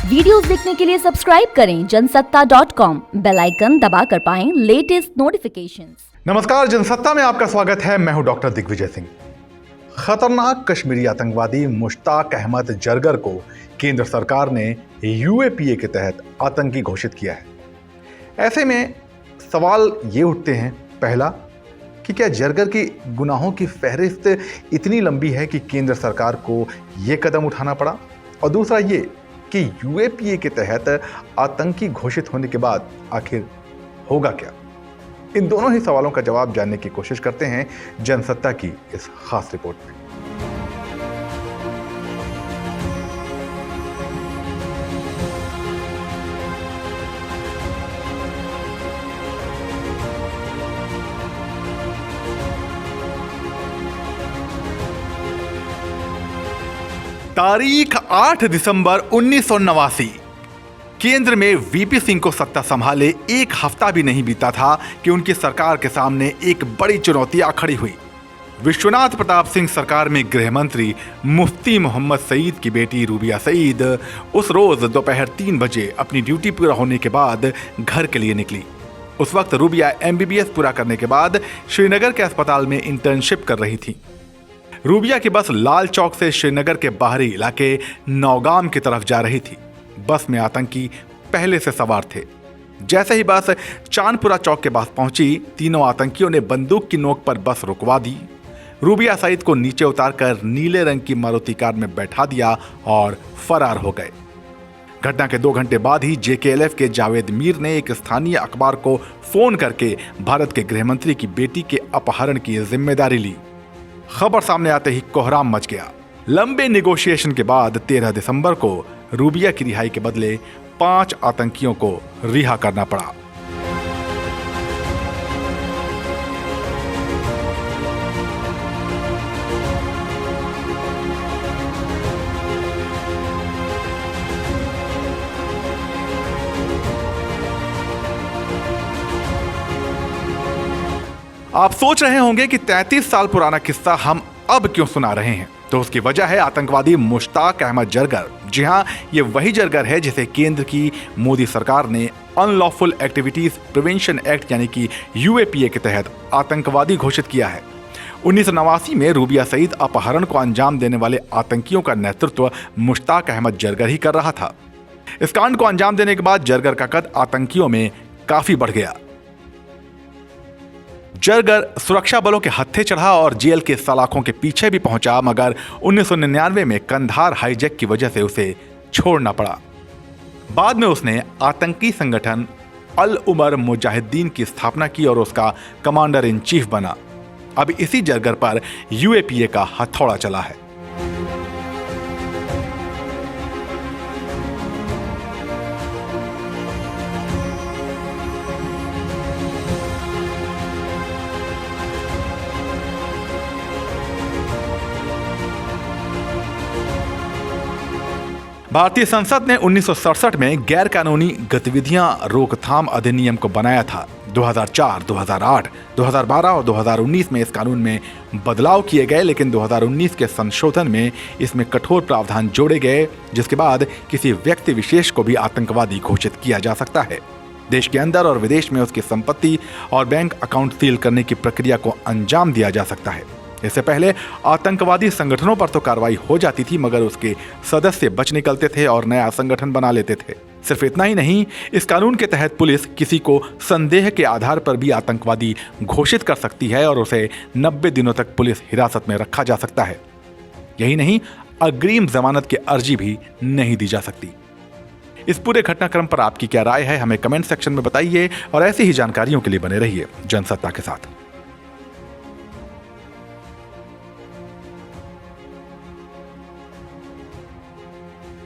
Videos देखने के लिए सब्सक्राइब करें जनसत्ता.com, बेल आइकन दबाकर पाएं लेटेस्ट नोटिफिकेशंस। नमस्कार, जनसत्ता में आपका स्वागत है। मैं हूं डॉक्टर दिग्विजय सिंह। खतरनाक कश्मीरी आतंकवादी मुश्ताक अहमद जरगर को केंद्र सरकार ने यूएपीए के तहत आतंकी घोषित किया है। ऐसे में सवाल ये उठते हैं, पहला कि क्या जरगर की गुनाहों की फहरिस्त इतनी लंबी है कि केंद्र सरकार को ये कदम उठाना पड़ा, और दूसरा ये कि यूएपीए के तहत आतंकी घोषित होने के बाद आखिर होगा क्या। इन दोनों ही सवालों का जवाब जानने की कोशिश करते हैं जनसत्ता की इस खास रिपोर्ट में। तारीख 8 दिसंबर 1989। केंद्र में वीपी सिंह को सत्ता संभाले एक हफ्ता भी नहीं बीता था कि उनकी सरकार के सामने एक बड़ी चुनौती आ खड़ी हुई। विश्वनाथ प्रताप सिंह सरकार में गृह मंत्री मुफ्ती मोहम्मद सईद की बेटी रूबिया सईद उस रोज दोपहर 3 बजे अपनी ड्यूटी पूरा होने के बाद घर के लिए निकली। उस वक्त रूबिया एमबीबीएस पूरा करने के बाद श्रीनगर के अस्पताल में इंटर्नशिप कर रही थी। रूबिया की बस लाल चौक से श्रीनगर के बाहरी इलाके नौगाम की तरफ जा रही थी। बस में आतंकी पहले से सवार थे। जैसे ही बस चांदपुरा चौक के पास पहुंची, तीनों आतंकियों ने बंदूक की नोक पर बस रुकवा दी। रूबिया सईद को नीचे उतारकर नीले रंग की मारुति कार में बैठा दिया और फरार हो गए। घटना के 2 घंटे बाद ही जेकेएलएफ के जावेद मीर ने एक स्थानीय अखबार को फोन करके भारत के गृहमंत्री की बेटी के अपहरण की जिम्मेदारी ली। खबर सामने आते ही कोहराम मच गया। लंबे नेगोशिएशन के बाद 13 दिसंबर को रूबिया की रिहाई के बदले 5 आतंकियों को रिहा करना पड़ा। आप सोच रहे होंगे कि 33 साल पुराना किस्सा हम अब क्यों सुना रहे हैं, तो उसकी वजह है आतंकवादी मुश्ताक अहमद जरगर। जी हां, ये वही जरगर है जिसे केंद्र की मोदी सरकार ने अनलॉफुल एक्टिविटीज प्रिवेंशन एक्ट यानी कि यूएपीए के तहत आतंकवादी घोषित किया है। 1989 में रूबिया सईद अपहरण को अंजाम देने वाले आतंकियों का नेतृत्व मुश्ताक अहमद जरगर ही कर रहा था। इस कांड को अंजाम देने के बाद जरगर का कद आतंकियों में काफी बढ़ गया। जरगर सुरक्षा बलों के हत्थे चढ़ा और जेल के सलाखों के पीछे भी पहुंचा, मगर 1999 में कंधार हाईजैक की वजह से उसे छोड़ना पड़ा। बाद में उसने आतंकी संगठन अल उमर मुजाहिदीन की स्थापना की और उसका कमांडर इन चीफ बना। अब इसी जरगर पर यूएपीए का हथौड़ा चला है। भारतीय संसद ने 1967 में गैर कानूनी गतिविधियां रोकथाम अधिनियम को बनाया था। 2004, 2008, 2012 और 2019 में इस कानून में बदलाव किए गए, लेकिन 2019 के संशोधन में इसमें कठोर प्रावधान जोड़े गए, जिसके बाद किसी व्यक्ति विशेष को भी आतंकवादी घोषित किया जा सकता है। देश के अंदर और विदेश में उसकी संपत्ति और बैंक अकाउंट सील करने की प्रक्रिया को अंजाम दिया जा सकता है। इससे पहले आतंकवादी संगठनों पर तो कार्रवाई हो जाती थी, मगर उसके सदस्य बच निकलते थे और नया संगठन बना लेते थे। सिर्फ इतना ही नहीं, इस कानून के तहत पुलिस किसी को संदेह के आधार पर भी आतंकवादी घोषित कर सकती है और उसे 90 दिनों तक पुलिस हिरासत में रखा जा सकता है। यही नहीं, अग्रिम जमानत की अर्जी भी नहीं दी जा सकती। इस पूरे घटनाक्रम पर आपकी क्या राय है, हमें कमेंट सेक्शन में बताइए और ऐसी ही जानकारियों के लिए बने रहिए जनसत्ता के साथ।